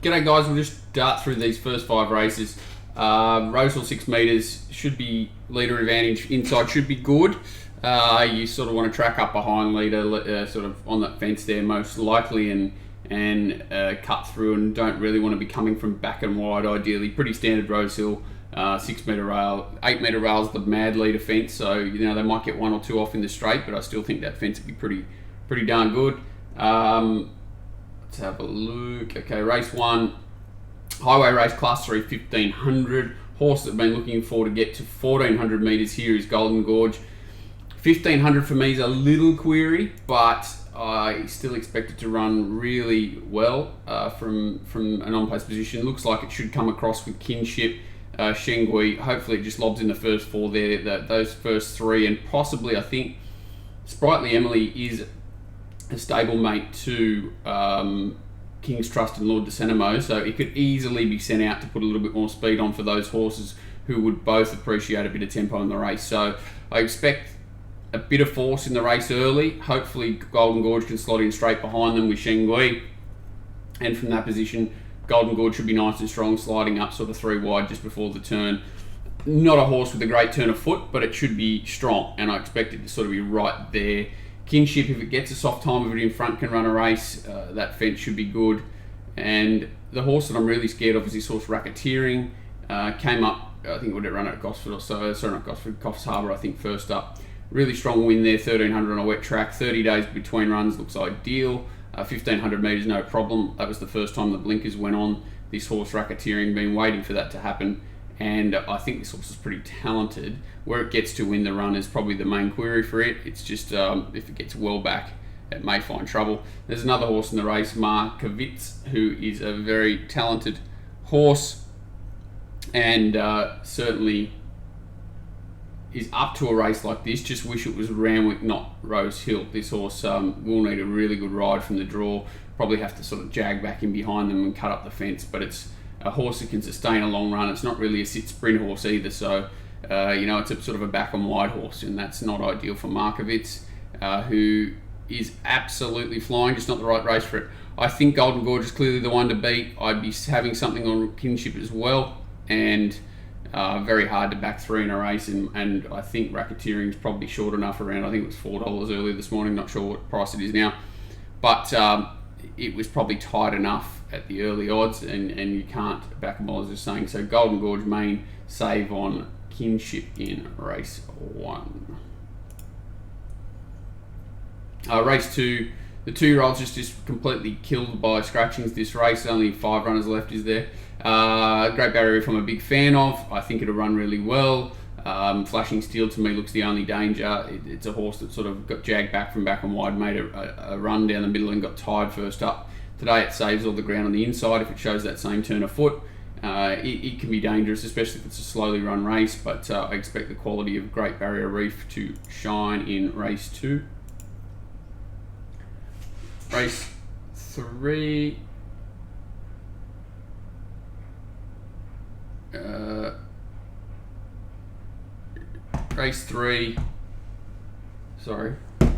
G'day guys, we'll just dart through these first 5 races. Rosehill 6 metres should be leader advantage, inside should be good. You sort of want to track up behind leader, sort of on that fence there most likely, and cut through, and don't really want to be coming from back and wide ideally. Pretty standard Rosehill, 6 metre rail, 8 metre rail is the mad leader fence, so you know they might get 1 or 2 off in the straight, but I still think that fence would be pretty darn good. Let's have a look. Okay, race 1, highway race, class 3, 1500. Horse that I've been looking for to get to 1400 metres here is Golden Gorge. 1500 for me is a little query, but I still expect it to run really well from an on-pace position. Looks like it should come across with Kinship, Shengui. Hopefully it just lobs in the first 4 there, those first 3, and possibly I think Sprightly Emily is a stablemate to King's Trust and Lord Decenimo, so it could easily be sent out to put a little bit more speed on for those horses who would both appreciate a bit of tempo in the race. So I expect a bit of force in the race early. Hopefully Golden Gorge can slot in straight behind them with Shengui, and from that position Golden Gorge should be nice and strong, sliding up sort of 3 wide just before the turn. Not a horse with a great turn of foot, but it should be strong, and I expect it to sort of be right there. Kinship, if it gets a soft time of it in front, can run a race. That fence should be good. And the horse that I'm really scared of is this horse Racketeering. Came up, I think it would have run at Gosford or so. Sorry, not Gosford, Coffs Harbour, I think, first up. Really strong win there, 1300 on a wet track. 30 days between runs looks ideal. 1500 metres, no problem. That was the first time the blinkers went on this horse Racketeering. Been waiting for that to happen. And I think this horse is pretty talented. Where it gets to win the run is probably the main query for it. It's just if it gets well back, it may find trouble. There's another horse in the race, Markovitz, who is a very talented horse, and certainly is up to a race like this. Just wish it was Randwick, not Rosehill. This horse will need a really good ride from the draw. Probably have to sort of jag back in behind them and cut up the fence, but it's a horse that can sustain a long run. It's not really a sit sprint horse either, so it's a sort of a back and wide horse, and that's not ideal for Markovitz, who is absolutely flying, just not the right race for it. I think Golden Gorge is clearly the one to beat. I'd be having something on Kinship as well, and very hard to back 3 in a race, and I think Racketeering is probably short enough around, I think it was $4 earlier this morning, not sure what price it is now, but it was probably tight enough at the early odds, and you can't back them all, as I was saying. So Golden Gorge main save on Kinship in race 1. Race 2, the 2-year-olds just completely killed by scratchings this race. Only 5 runners left, is there. Great Barrier Reef I'm a big fan of. I think it'll run really well. Flashing Steel to me looks the only danger. It's a horse that sort of got jagged back from back and wide, made a run down the middle and got tired first up. Today it saves all the ground on the inside. If it shows that same turn of foot, it can be dangerous, especially if it's a slowly run race, but I expect the quality of Great Barrier Reef to shine in race 2. Race 3. Race 3. Sorry,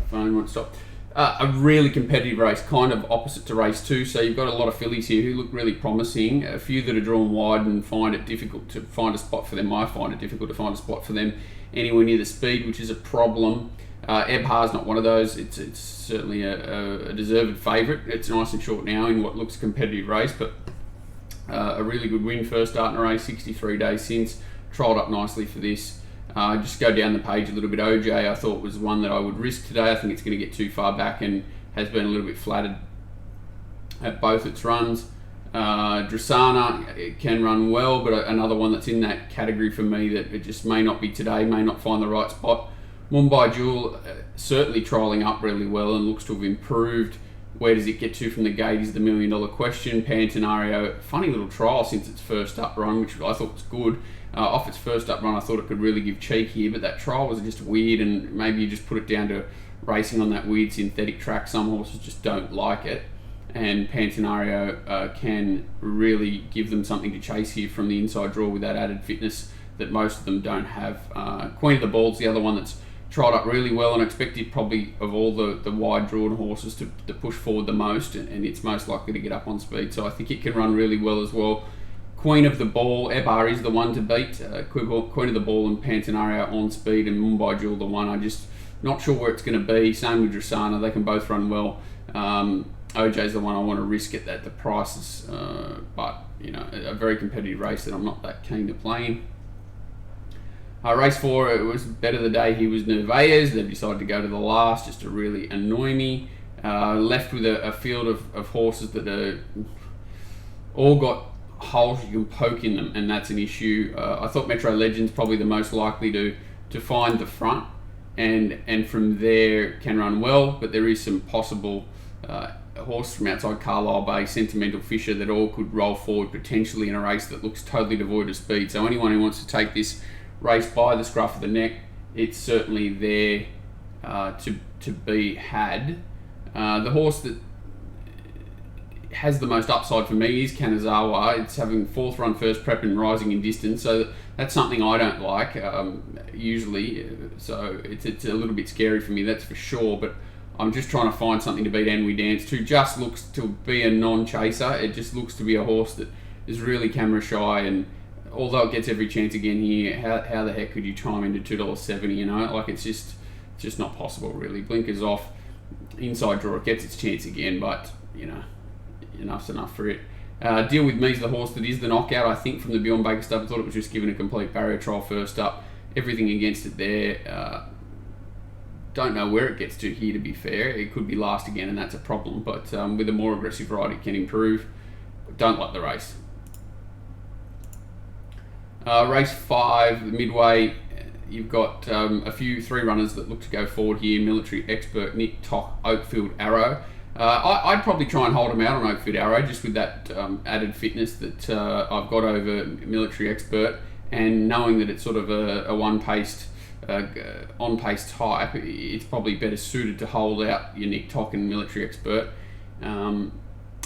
phone won't stop. A really competitive race, kind of opposite to race 2. So you've got a lot of fillies here who look really promising. A few that are drawn wide and find it difficult to find a spot for them. I find it difficult to find a spot for them anywhere near the speed, which is a problem. Ebhar's not one of those. It's certainly a deserved favourite. It's nice and short now in what looks a competitive race, but a really good win first start in a race, 63 days since. Trialled up nicely for this. Just go down the page a little bit. OJ I thought was one that I would risk today. I think it's going to get too far back and has been a little bit flattered at both its runs. Dressana, it can run well, but another one that's in that category for me that it just may not be today, may not find the right spot. Mumbai Jewel certainly trialling up really well and looks to have improved. Where does it get to from the gate is the $1 million question. Pantanario, funny little trial since its first up run, which I thought was good. Off its first up run, I thought it could really give cheek here, but that trial was just weird, and maybe you just put it down to racing on that weird synthetic track. Some horses just don't like it, and Pantanario can really give them something to chase here from the inside draw with that added fitness that most of them don't have. Queen of the Ball's the other one that's trialled up really well, and expected probably of all the wide drawn horses to push forward the most, and it's most likely to get up on speed. So I think it can run really well as well. Queen of the Ball, Ebar is the one to beat. Queen of the Ball and Pantanario on speed, and Mumbai Jewel the one. I just not sure where it's going to be. Same with Drasana, they can both run well. OJ's the one I want to risk at the prices, but a very competitive race that I'm not that keen to play in. Race 4, it was better the day he was Nervaez. They decided to go to the last just to really annoy me. Left with a field of horses that are all got holes you can poke in them, and that's an issue. I thought Metro Legends probably the most likely to find the front, and from there can run well, but there is some possible horses from outside Carlisle Bay, Sentimental Fisher, that all could roll forward potentially in a race that looks totally devoid of speed. So anyone who wants to take this race by the scruff of the neck, it's certainly there to be had. The horse that has the most upside for me is Kanazawa. It's having 4th run first prep and rising in distance, so that's something I don't like usually. So it's a little bit scary for me, that's for sure. But I'm just trying to find something to beat And We Danced, who just looks to be a non-chaser. It just looks to be a horse that is really camera shy, and although it gets every chance again here, how the heck could you chime into $2.70? Like it's just not possible really. Blinkers off, inside draw, it gets its chance again, but enough's enough for it. Deal With Me's the horse that is the knockout, I think, from the Beyond Baker stuff. I thought it was just given a complete barrier trial first up. Everything against it there. Don't know where it gets to here, to be fair. It could be last again, and that's a problem. But with a more aggressive ride, it can improve. Don't like the race. Race 5, the Midway. You've got a few 3 runners that look to go forward here. Military Expert, Nick Tock, Oakfield Arrow. I'd probably try and hold him out on Oakfield Arrow, just with that added fitness that I've got over Military Expert, and knowing that it's sort of a one-paced, on-pace type, it's probably better suited to hold out your Nick Tock and Military Expert and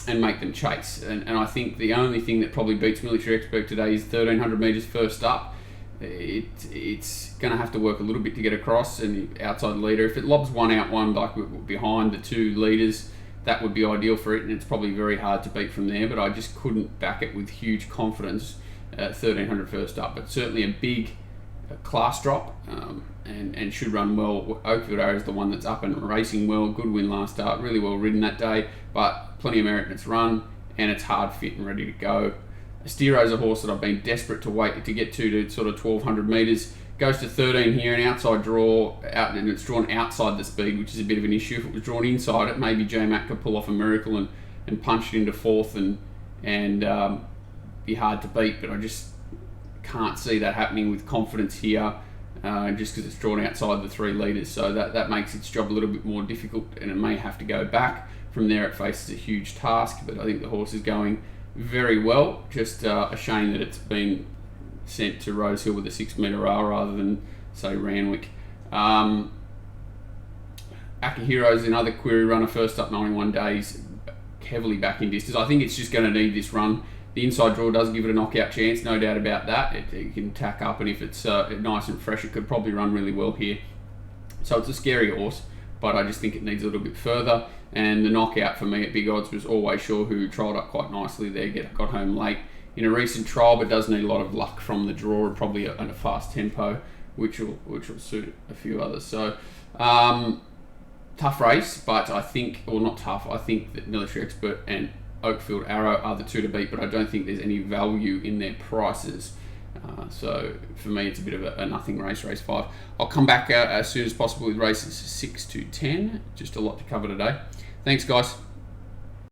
make them chase. And I think the only thing that probably beats Military Expert today is 1,300 metres first up. It's going to have to work a little bit to get across, and the outside leader, if it lobs one out one like behind the 2 leaders, that would be ideal for it, and it's probably very hard to beat from there. But I just couldn't back it with huge confidence at 1,300 first up. But certainly a big class drop, and should run well. Oakfield Arrow is the one that's up and racing well. Good win last start, really well ridden that day, but plenty of merit in its run, and it's hard fit and ready to go. Astero's a horse that I've been desperate to wait to get to sort of 1,200 metres. Goes to 13 here, an outside draw, and it's drawn outside the speed, which is a bit of an issue. If it was drawn inside it, maybe J-Mac could pull off a miracle and punch it into 4th and be hard to beat, but I just can't see that happening with confidence here, just because it's drawn outside the 3 leaders. So that makes its job a little bit more difficult, and it may have to go back. From there it faces a huge task, but I think the horse is going very well. Just a shame that it's been sent to Rosehill with a 6 metre R rather than, say, Ranwick. Akihiro's another query runner, first up 91 days, heavily back in distance. I think it's just going to need this run. The inside draw does give it a knockout chance, no doubt about that. It can tack up, and if it's nice and fresh, it could probably run really well here. So it's a scary horse, but I just think it needs a little bit further. And the knockout for me at big odds was Always Sure, who trialled up quite nicely there, got home late in a recent trial, but does need a lot of luck from the draw and probably at a fast tempo, which will suit a few others. So tough race, but I think, or not tough, I think that Military Expert and Oakfield Arrow are the 2 to beat, but I don't think there's any value in their prices. So for me, it's a bit of a nothing race, race 5. I'll come back as soon as possible with races 6 to 10. Just a lot to cover today. Thanks, guys.